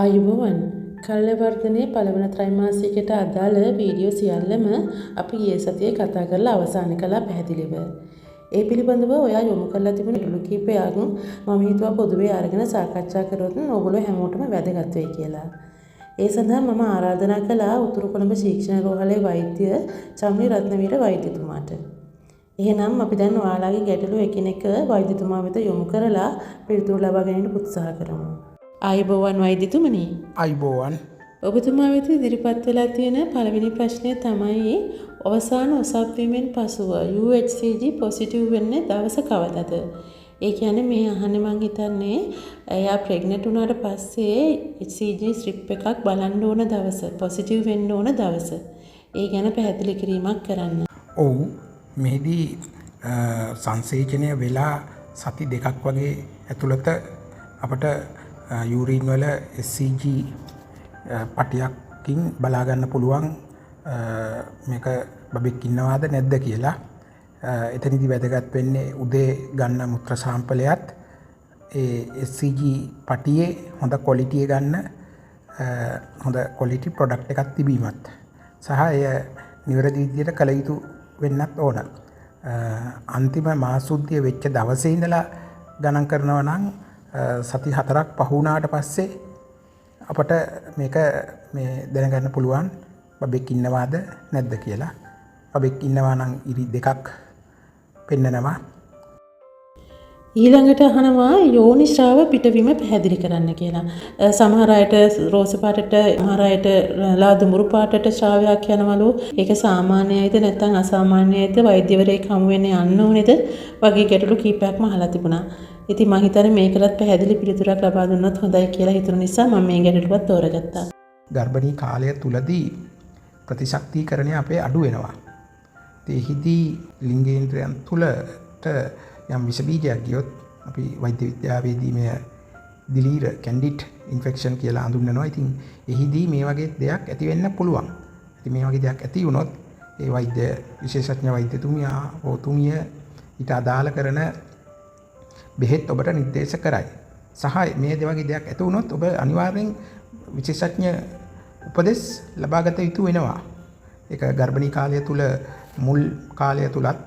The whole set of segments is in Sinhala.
ආයුබෝවන් කල්යවර්ධනයේ පළවන ත්‍රයිමාසිකයට අදාළ වීඩියෝ සියල්ලම අපි ඊයේ සතියේ කතා කරලා අවසන් කළා පැහැදිලිව. ඒ පිළිබඳව ඔයා යොමු කරලා තිබුණ ඉටුළු කීපයක් මම හිතුවා පොදුවේ අරගෙන සාකච්ඡා කරොත් ඕගොල්ලෝ හැමෝටම වැදගත් වෙයි කියලා. ඒ සඳහා මම ආරාධනා කළා උතුරු කොළඹ ශික්ෂණ රෝහලේ වෛද්‍ය චම්ලි රත්නවීර වෛද්‍යතුමාට. එහෙනම් අපි දැන් ඔයාලගේ ගැටලු එකිනෙක වෛද්‍යතුමා වෙත යොමු කරලා පිළිතුරු ලබා ගැනීමට උත්සාහ කරමු. ආයුබෝවන් වෛද්‍යතුමනි. අයිබෝවන් ඔබතුමා වෙත ඉදිරිපත් වෙලා තියෙන පළවෙනි ප්‍රශ්නය තමයි අවසාන ඔසව්වීමෙන් පසුව UHCG පොසිටිව් වෙන්නේ දවස කවදද? ඒ කියන්නේ මේ අහන්නේ මං හිතන්නේ එයා ප්‍රෙග්නන්ට් වුණාට පස්සේ HCG ස්ට්‍රිප් එකක් බලන්න ඕන දවස, පොසිටිව් වෙන්න ඕන දවස. ඒ ගැන පැහැදිලි කිරීමක් කරන්න. ඔව් මෙහිදී සංසේචනය වෙලා සති දෙකක් වගේ ඇතුළත අපට යූරින් වල SCG පටියකින් බලාගන්න පුළුවන් මේක බබෙක් ඉන්නවාද නැද්ද කියලා. එතනදී වැදගත් වෙන්නේ උදේ ගන්න මුත්‍ර සාම්පලයත් ඒ SCG පටියේ හොඳ ක්වොලිටි ගන්න හොඳ ක්වොලිටි ප්‍රොඩක්ට් එකක් තිබීමත් සහ එය නිවැරදි විදිහට කළ යුතු වෙන්නත් ඕන. අන්තිම මාසුද්ධිය වෙච්ච දවසේ ඉඳලා ගණන් කරනවා නම් සති 4ක් පහ වුණාට පස්සේ අපට මේක මේ දැනගන්න පුළුවන් බබෙක් ඉන්නවාද නැද්ද කියලා. බබෙක් ඉන්නවා නම් ඉරි දෙකක් පෙන්නනවා. ඊළඟට අහනවා යෝනි ශ්‍රාව පිටවීම පැහැදිලි කරන්න කියලා. සමහර අයට රෝස පාටට, සමහර අයට ලාදුමුරු පාටට ශ්‍රාවයක් යනවලු. ඒක සාමාන්‍යයිද නැත්නම් අසාමාන්‍යයිද? වෛද්‍යවරයෙක් හමු වෙන්න යන්න ඕනේද? වගේ ගැටලු කීපයක්ම අහලා තිබුණා. ඉතින් මම හිතන්නේ මේකටත් පැහැදිලි පිළිතුරක් ලබා දුන්නොත් හොඳයි කියලා හිතුන නිසා මම මේ ගැටලුවත් තෝරගත්තා. ගර්භණී කාලය තුලදී ප්‍රතිශක්තිකරණය අපේ අඩු වෙනවා. එහිදී ලිංගේන්ද්‍රයන් තුලට යම් විස බීජයක් ගියොත් අපි වෛද්‍ය විද්‍යාවේදී මේ දිලීර කැන්ඩිඩ් ඉන්ෆෙක්ෂන් කියලා හඳුන්වනවා. ඉතින් එහිදී මේ වගේ දෙයක් ඇති වෙන්න පුළුවන්. ඉතින් මේ වගේ දෙයක් ඇති වුණොත් ඒ වෛද්‍ය විශේෂඥ වෛද්‍යතුමියා ඔතුමිය ඊට අදාළ කරන බෙහෙත් ඔබට නිර්දේශ කරයි. සහ මේ වගේ දෙයක් ඇති වුණොත් ඔබ අනිවාර්යෙන් විශේෂඥ උපදෙස් ලබාගත යුතු වෙනවා. ඒක ගර්භණී කාලය තුල මුල් කාලය තුලත්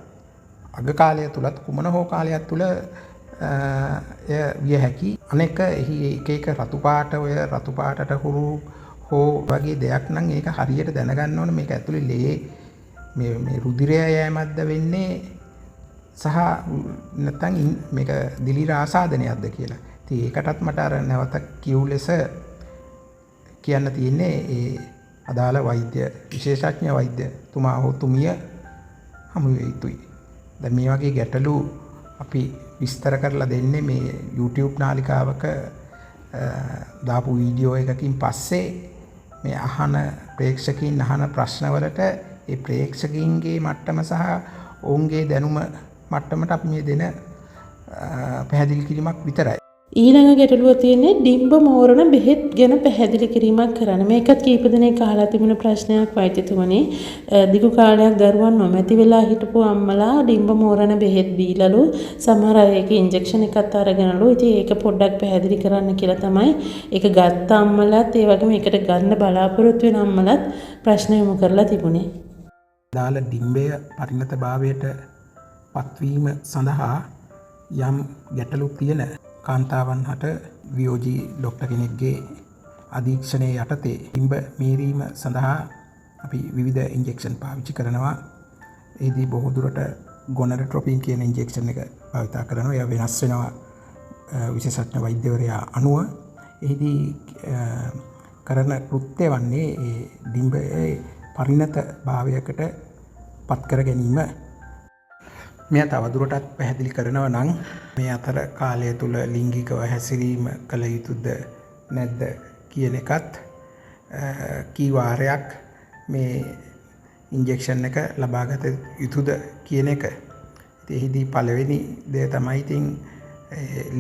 අග කාලය තුලත් කුමන හෝ කාලයක් තුල එය විය හැකි. අනෙක එහි එක එක රතු පාට ඔය රතු පාටට හුරු හෝ වගේ දෙයක් නම් ඒක හරියට දැනගන්න ඕන. මේක ඇතුලේ ලේ මේ රුධිරය යෑමක්ද වෙන්නේ සහ නැත්නම් මේක දිලීර ආසාදනයක්ද කියලා. ඉතින් ඒකටත් මට අර නැවත කියු ලෙස කියන්න තියෙන්නේ ඒ අදාළ වෛද්‍ය විශේෂඥ වෛද්‍යතුමා හෝ තුමිය හමු වෙ යුතුයි. දැන් මේ වගේ ගැටලු අපි විස්තර කරලා දෙන්නේ මේ YouTube නාලිකාවක දාපු වීඩියෝ එකකින් පස්සේ මේ අහන ප්‍රේක්ෂකයන් අහන ප්‍රශ්නවලට ඒ ප්‍රේක්ෂකයින්ගේ මට්ටම සහ ඔවුන්ගේ දැනුම මට්ටමට අපි මේ දෙන පැහැදිලි කිරීමක් විතරයි. ඊළඟ ගැටලුව තියෙන්නේ ඩිම්බ මෝරණ බෙහෙත් ගැන පැහැදිලි කිරීමක් කරන්න. මේකත් කීප දෙනෙක් අහලා තිබුණ ප්‍රශ්නයක් වෛද්‍යතුමනි. දිගු කාලයක් දරුවන් නොමැති වෙලා හිටපු අම්මලා ඩිම්බ මෝරණ බෙහෙත් දීලලු. සමහර අය ඒක ඉන්ජෙක්ෂන් එකක් අරගෙනලු. ඉතින් ඒක පොඩ්ඩක් පැහැදිලි කරන්න කියලා තමයි ඒක ගත්ත අම්මලාත් ඒ වගේම ඒකට ගන්න බලාපොරොත්තු වෙන අම්මලාත් ප්‍රශ්න යොමු කරලා තිබුණේ. දාල ඩිම්බය පරිණත භාවයට පත්වීම සඳහා යම් ගැටලු තියෙන කාන්තාවන් හට වියෝජී ඩොක්ටර් කෙනෙක්ගේ අධීක්ෂණය යටතේ ඩිම්බ මේරීම සඳහා අපි විවිධ ඉන්ජෙක්ෂන් පාවිච්චි කරනවා. එහිදී බොහෝ දුරට ගොනඩොට්‍රොපින් කියන ඉන්ජෙක්ෂන් එක භාවිතා කරනවා. එය වෙනස් වෙනවා විශේෂඥ වෛද්‍යවරයා අනුව. එහිදී කරන කෘත්‍ය වන්නේ ඒ ඩිම්බයේ පරිණත භාවයකට පත් කර ගැනීම. මෙය තවදුරටත් පැහැදිලි කරනවා නම් මේ අතර කාලය තුල ලිංගිකව හැසිරීම කළ යුතුද නැද්ද කියන එකත් කී වාරයක් මේ ඉන්ජෙක්ෂන් එක ලබාගත යුතුද කියන එක. එහිදී පළවෙනි දේ තමයි ඉතින්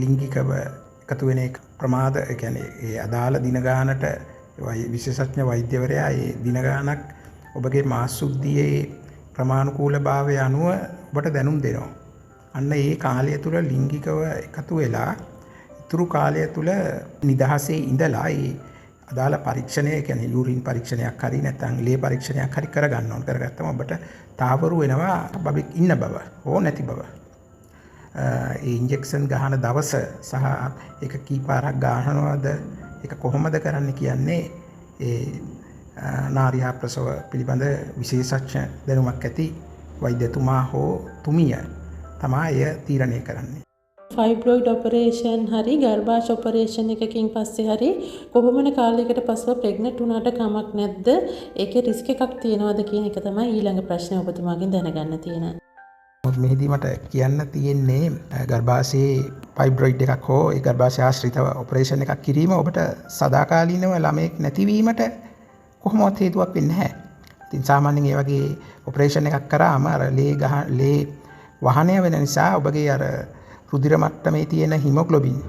ලිංගිකව එකතු වෙන එක ප්‍රමාද, ඒ කියන්නේ ඒ අදාළ දින ගානට විශේෂඥ වෛද්‍යවරයා ඒ දින ගානක් ඔබගේ මාසුද්ධියේ ප්‍රමාණිකූලභාවය අනුව ඔබට දැනුම් දෙනවා. අන්න ඒ කාලය තුල ලිංගිකව එකතු වෙලා ඉතුරු කාලය තුල නිදහසේ ඉඳලා අදාළ පරීක්ෂණය කියන්නේ යූරින් පරීක්ෂණයක් හරි නැත්නම් ලේ පරීක්ෂණයක් හරි කරගන්න ඕන. කරගත්තම ඔබට තාවරු වෙනවා බබෙක් ඉන්න බව හෝ නැති බව. ඒ ඉන්ජෙක්ෂන් ගහන දවස සහ ඒක කීපාරක් ගන්නවද ඒක කොහොමද කරන්න කියන්නේ ඒ නාරිහා ප්‍රසව පිළිබඳ විශේෂඥ දැනුමක් ඇති වෛද්‍යතුමා හෝ තුමිය තමයි එය තීරණය කරන්නේ. ෆයිබ්‍රොයිඩ් ඔපරේෂන් හරි ගර්භාෂ ඔපරේෂන් එකකින් පස්සේ හරි කොහොමන කාලයකට පස්සෙ ප්‍රෙග්නන්ට් වුණාට කමක් නැද්ද? ඒකේ රිස්ක් එකක් තියනවද කියන එක තමයි ඊළඟ ප්‍රශ්නේ ඔබතුමාගෙන් දැනගන්න තියෙන. මෙහිදී මට කියන්න තියෙන්නේ ගර්භාෂයේ ෆයිබ්‍රොයිඩ් එකක් හෝ ඒ ගර්භාෂය ආශ්‍රිතව ඔපරේෂන් එකක් කිරීම ඔබට සදාකාලීනව ළමයෙක් නැතිවීමට කොහොමවත් හේතුවක් වෙන්නේ නැහැ. ඉතින් සාමාන්‍යයෙන් ඒ වගේ ඔපරේෂන් එකක් කරාම අර ලේ වහනය වෙන නිසා ඔබගේ අර රුධිර මට්ටමේ තියෙන හිමොග්ලොබින්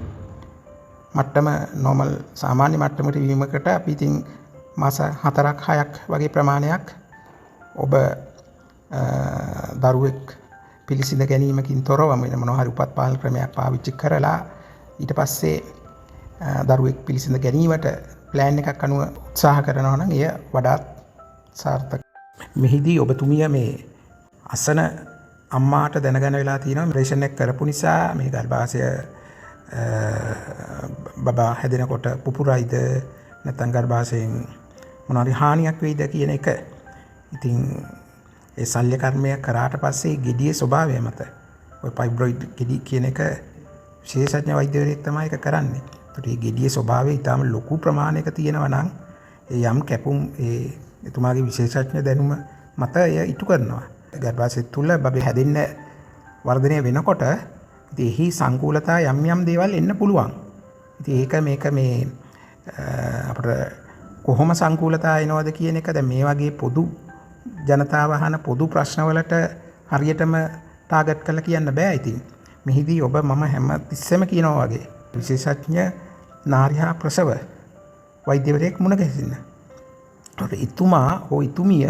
මට්ටම නෝමල් සාමාන්‍ය මට්ටමට වීමකට අපි ඉතින් මාස 4ක් 6ක් වගේ ප්‍රමාණයක් ඔබ දරුවෙක් පිළිසිඳ ගැනීමකින් තොරව වෙන මොනවා හරි උපත් පාලන ක්‍රමයක් පාවිච්චි කරලා ඊට පස්සේ දරුවෙක් පිළිසිඳ ගැනීමට ප්ලෑන් එකක් අනුව උත්සාහ කරනවා නම් එය වඩාත් සාර්ථක. මෙහිදී ඔබතුමිය මේ අසන අම්මාට දැනගන්න වෙලා තියෙනවා ඔපරේෂන් එක කරපු නිසා මේ ගර්භාෂය බබා හැදෙනකොට පුපුරයිද නැත්නම් ගර්භාෂයෙන් මොනවාරි හානියක් වෙයිද කියන එක. ඉතින් ඒ ශල්‍ය කර්මය කරාට පස්සේ ගෙඩියේ ස්වභාවය මත ඔය ෆයිබ්‍රොයිඩ් ගෙඩි කියන එක විශේෂඥ වෛද්‍යවරයෙක් තමයි ඒක කරන්නේ. ඒකට මේ ගෙඩියේ ස්වභාවය ඊටාම ලොකු ප්‍රමාණයක තියෙනවා නම් ඒ යම් කැපුම් එතුමාගේ විශේෂඥ දැනුම මත එය ඉටු කරනවා. ගර්භාෂය තුල බබේ හැදෙන්න වර්ධනය වෙනකොට ඉතින් එහි සංකූලතා යම් යම් දේවල් එන්න පුළුවන්. ඉතින් ඒක මේක මේ අපිට කොහොම සංකූලතා එනවද කියන එක දැන් මේ වගේ පොදු ජනතාව අහන පොදු ප්‍රශ්නවලට හරියටම ටාගට් කරලා කියන්න බෑ. ඉතින් මෙහිදී ඔබ මම හැම තිස්සෙම කියනවා වගේ විශේෂඥ නාරිහා ප්‍රසව වෛද්‍යවරයෙක් මුණ ගැසෙන්න. එතුමා හෝ එතුමිය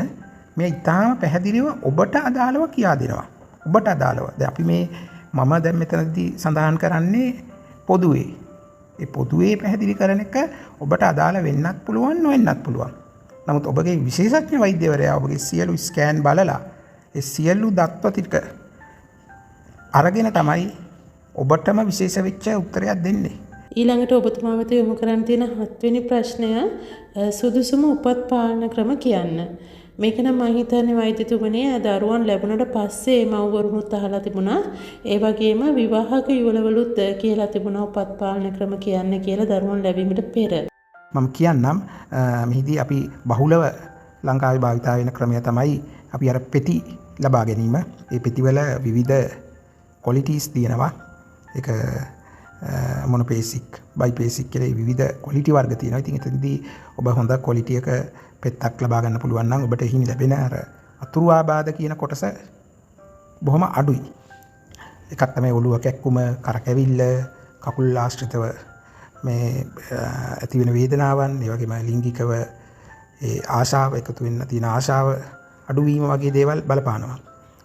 මේ ඉතාම පැහැදිලිව ඔබට අදාළව කියා දෙනවා. ඔබට අදාළව. දැන් අපි මේ මම දැන් මෙතනදී සඳහන් කරන්නේ පොදුවේ. ඒ පොදුවේ පැහැදිලි කරන එක ඔබට අදාළ වෙන්නත් පුළුවන් නොවෙන්නත් පුළුවන්. නමුත් ඔබගේ විශේෂඥ වෛද්‍යවරයා ඔබගේ සියලු ස්කෑන් බලලා ඒ සියලු දත්ත ටික අරගෙන තමයි ඔබටම විශේෂ වෙච්ච උත්තරයක් දෙන්නේ. ඊළඟට ඔබතුමා වෙත යොමු කරන්න තියෙන 7 වෙනි ප්‍රශ්නය සුදුසුම උපත් පාලන ක්‍රම කියන්න. මේක නම් මම හිතන්නේ වෛද්‍යතුමනේ දරුවන් ලැබුණට පස්සේ මව්වරුනුත් අහලා තිබුණා. ඒ වගේම විවාහක යුවළවලුත් කියලා තිබුණා උපත් පාලන ක්‍රම කියන්න කියලා දරුවන් ලැබීමට පෙර. මම කියන්නම් මෙහිදී අපි බහුලව ලංකාවේ භාවිතා වෙන ක්‍රමය තමයි අපි අර පෙති ලබා ගැනීම. ඒ පෙතිවල විවිධ ක්වොලිටිස් තියෙනවා. ඒක මොනොපේසික්, බයිපේසික් කියලා විවිධ ක්වොලිටි වර්ග තියෙනවා. ඉතින් එතනදී ඔබ හොඳ ක්වොලිටි එක පෙත්තක් ලබා ගන්න පුළුවන් නම් ඔබට එහින් ලැබෙන අර අතුරු ආබාධ කියන කොටස බොහොම අඩුයි. එකක් තමයි ඔළුව කැක්කුම, කරකැවිල්ල, කකුල් ආශ්‍රිතව මේ ඇති වෙන වේදනාවන්, ඒ වගේම ලිංගිකව ඒ ආශාව එකතු වෙන්න තියෙන ආශාව අඩුවීම වගේ දේවල් බලපානවා.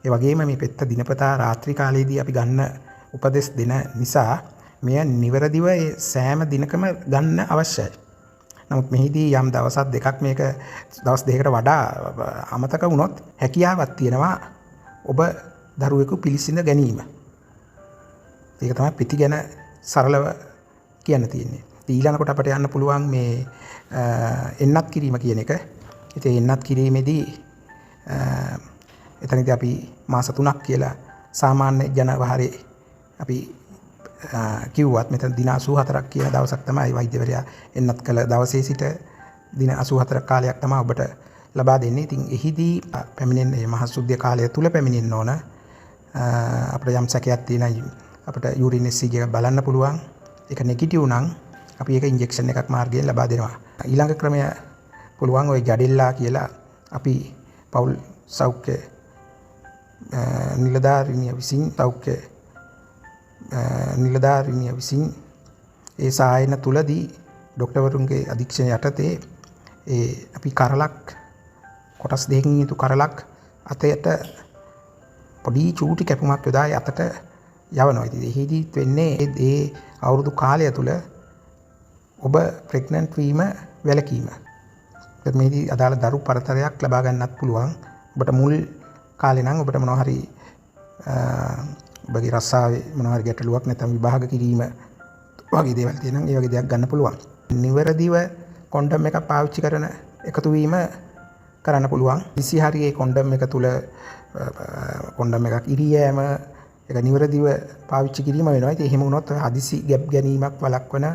ඒ වගේම මේ පෙත්ත දිනපතා රාත්‍රී කාලයේදී අපි ගන්න උපදෙස් දෙන නිසා මෙය නිවැරදිව ඒ සෑම දිනකම ගන්න අවශ්‍යයි. නමුත් මෙහිදී යම් දවසක් දෙකක් මේක දවස් දෙකකට වඩා අමතක වුණොත් හැකියාවක් තියෙනවා ඔබ දරුවෙකු පිළිසිඳ ගැනීම. ඒක තමයි පිටි ගැන සරලව කියන්න තියෙන්නේ. ඊළඟට අපිට යන්න පුළුවන් මේ එන්නත් කිරීම කියන එක. ඉතින් එන්නත් කිරීමේදී එතනදී අපි මාස 3ක් කියලා සාමාන්‍ය ජනවහරේ අපි කිව්වත් මෙතන දින 84ක් කියන දවසක් තමයි වෛද්‍යවරයා එන්නත් කළ දවසේ සිට දින 84ක් කාලයක් තමයි ඔබට ලබා දෙන්නේ. ඉතින් එහිදී පැමිණෙන මේ මහසුද්ධිය කාලය තුල පැමිණෙන්න ඕන. අපිට යම් සැකයක් තියෙන අපිට යූරින් SCG එක බලන්න පුළුවන්. ඒක නෙගටිව් නම් අපි ඒක ඉන්ජෙක්ෂන් එකක් මාර්ගයෙන් ලබා දෙනවා. ඊළඟ ක්‍රමය පුළුවන් ওই ජඩෙල්ලා කියලා අපි පෞල් සෞඛ්‍ය නිලධාරිනිය විසින් ඒ සායන තුලදී ડોක්ටර්වරුන්ගේ අධීක්ෂණය යටතේ ඒ අපි කරලක් කොටස් දෙකකින් යුතු කරලක් අතයට පොඩි චූටි කැපුමක් යොදා අතට යවනවා. ඉතින් එහිදී වෙන්නේ ඒ අවුරුදු කාලය තුල ඔබ ප්‍රෙග්නන්ට් වීම වැළකීම. මේදී අදාළ දරු පරතරයක් ලබා ගන්නත් පුළුවන්. ඔබට මුල් කාලේ නම් ඔබට මොනවා හරි ඔබගේ රස්සාවේ මොනවා හරි ගැටලුවක් නැත්නම් විභාග කිරීම වගේ දේවල් තියෙනවා. ඒ වගේ දෙයක් ගන්න පුළුවන්. නිවැරදිව කොන්ඩම් එකක් පාවිච්චි කරන එකතු වීම කරන්න පුළුවන්. කිසි හරියේ කොන්ඩම් එක තුල කොන්ඩම් එකක් ඉරියෑම ඒක නිවැරදිව පාවිච්චි කිරීම වෙනවා. ඉතින් එහෙම වුණොත් හදිසි ගැප් ගැනීමක් වළක්වන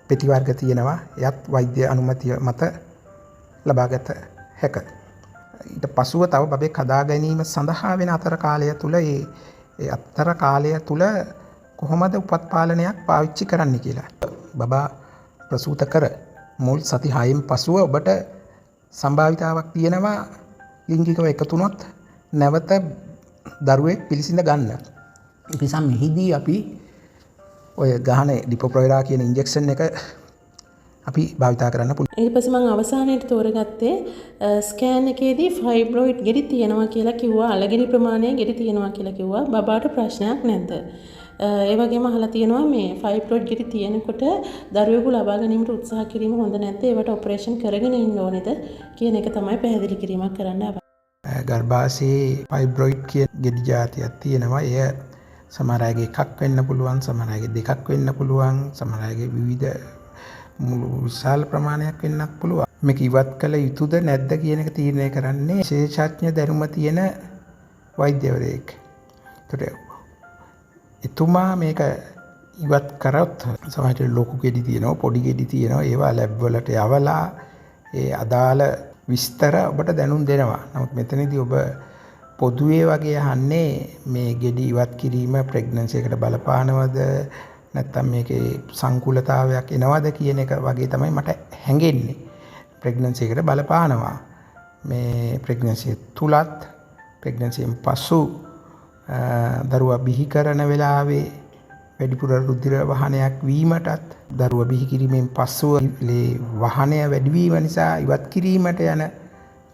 පෙති වර්ග තියෙනවා. එයත් වෛද්‍ය අනුමැතිය මත ලබාගත හැක. ඊට පසුව තව බබෙක් හදා ගැනීම සඳහා වෙන අතර කාලය තුල ඒ අතර කාලය තුල කොහොමද උපත් පාලනයක් පාවිච්චි කරන්න කියලා. බබා ප්‍රසූත කර මුල් සති 6න් පසුව ඔබට සම්භාවිතාවක් තියෙනවා ලිංගිකව එකතු වුණොත් නැවත දරුවෙක් පිළිසිඳ ගන්න. ඒ නිසා මෙහිදී අපි ඔය ගහන ඩිපෝප්‍රොයරා කියන ඉන්ජෙක්ෂන් එක අපි භාවිතා කරන්න පුළුවන්. ඊට පස්සේ මම අවසානයේට තෝරගත්තේ ස්කෑන් එකේදී ෆයිබ්‍රොයිඩ් ගෙඩි තියෙනවා කියලා කිව්වා. අලගෙඩි ප්‍රමාණය ගෙඩි තියෙනවා කියලා කිව්වා. බබාට ප්‍රශ්නයක් නැද්ද? ඒ වගේම අහලා තියෙනවා මේ ෆයිබ්‍රොයිඩ් ගෙඩි තියෙනකොට දරුවෙකු ලබා ගැනීමට උත්සාහ කිරීම හොඳ නැද්ද? ඒවට ඔපරේෂන් කරගෙන ඉන්න ඕනේද කියන එක තමයි පැහැදිලි කිරීමක් කරන්න අවශ්‍ය. ගර්භාෂයේ ෆයිබ්‍රොයිඩ් කියන ගෙඩි జాතියක් තියෙනවා. එය සමහර අයගේ එකක් වෙන්න පුළුවන්, සමහර අයගේ දෙකක් වෙන්න පුළුවන්, සමහර අයගේ විවිධ මුළු විශාල ප්‍රමාණයක් වෙන්නත් පුළුවන්. මේක ඉවත් කළ යුතුද නැද්ද කියන එක තීරණය කරන්නේ විශේෂඥ දැනුම තියෙන වෛද්‍යවරයෙක්. එතුමා මේක ඉවත් කරොත් සමහරට ලොකු ගෙඩි තියෙනවා, පොඩි ගෙඩි තියෙනවා. ඒවා ලැබ් වලට යවලා ඒ අදාළ විස්තර ඔබට දැනුම් දෙනවා. නමුත් මෙතනදී ඔබ පොදුවේ වගේ අහන්නේ මේ ගෙඩි ඉවත් කිරීම ප්‍රෙග්නන්සි එකට බලපානවද නැත්නම් මේකේ සංකූලතාවයක් එනවද කියන එක වගේ තමයි මට හැඟෙන්නේ. ප්‍රෙග්නන්සි එකට බලපානවා. මේ ප්‍රෙග්නන්සිය තුලත් ප්‍රෙග්නන්සියෙන් පසු දරුවා බිහි කරන වෙලාවේ වැඩිපුර රුධිර වහනයක් වීමටත් දරුවා බිහි කිරීමෙන් පසුව වහනය වැඩි වීම නිසා ඉවත් කිරීමට යන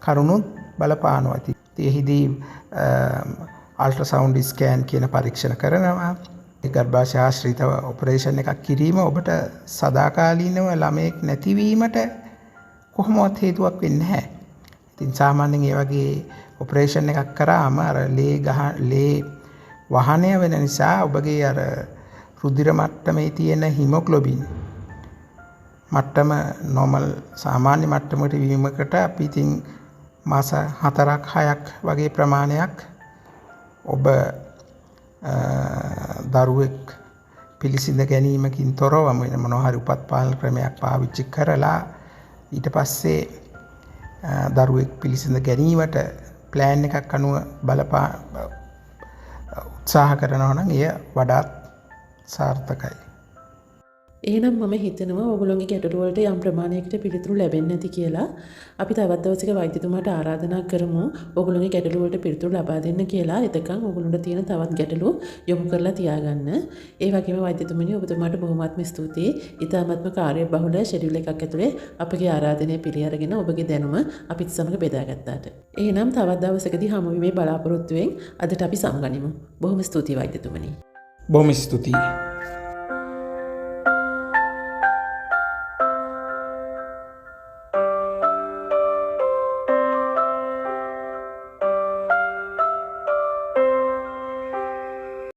කරුණුත් බලපානවා. එහිදී අල්ට්‍රාසවුන්ඩ් ස්කෑන් කියන පරීක්ෂණ කරනවා. ගර්භාෂය ආශ්‍රිතව ඔපරේෂන් එකක් කිරීම ඔබට සදාකාලීනව ළමයෙක් නැතිවීමට කොහොමවත් හේතුවක් වෙන්නේ නැහැ. ඉතින් සාමාන්‍යයෙන් ඒ වගේ ඔපරේෂන් එකක් කරාම අර ලේ වහනය වෙන නිසා ඔබගේ අර රුධිර මට්ටමේ තියෙන හිමොග්ලොබින් මට්ටම නෝමල් සාමාන්‍ය මට්ටමකට වීමකට අපි ඉතින් මාස 4ක් 6ක් වගේ ප්‍රමාණයක් ඔබ දරුවෙක් පිළිසිඳ ගැනීමකින් තොරව මොනවා හරි උපත් පාලන ක්‍රමයක් පාවිච්චි කරලා ඊට පස්සේ දරුවෙක් පිළිසිඳ ගැනීමට ප්ලෑන් එකක් අනුව උත්සාහ කරනවා නම් එය වඩාත් සාර්ථකයි. එහෙනම් මම හිතනවා ඔයගොල්ලෝගේ ගැටලු වලට යම් ප්‍රමාණයකට පිළිතුරු ලැබෙන්නේ නැති කියලා. අපි තවත් දවසක වෛද්‍යතුමාට ආරාධනා කරමු ඔයගොල්ලෝගේ ගැටලු වලට පිළිතුරු ලබා දෙන්න කියලා. එතකන් ඔයගොල්ලන්ට තියෙන තවත් ගැටලු යොමු කරලා තියාගන්න. ඒ වගේම වෛද්‍යතුමනි ඔබතුමාට බොහොමත්ම ස්තුතියි. ඊ타මත්ම කාර්යබහුල ෂෙඩියුල් එකක් ඇතුලේ අපගේ ආරාධනය පිළි අරගෙන ඔබගේ දැනුම අපිත් සමග බෙදාගත්තාට. එහෙනම් තවත් දවසකදී හමු වීමේ බලාපොරොත්තුවෙන් අදට අපි සමුගනිමු. බොහොම ස්තුතියි වෛද්‍යතුමනි. බොහොම ස්තුතියි.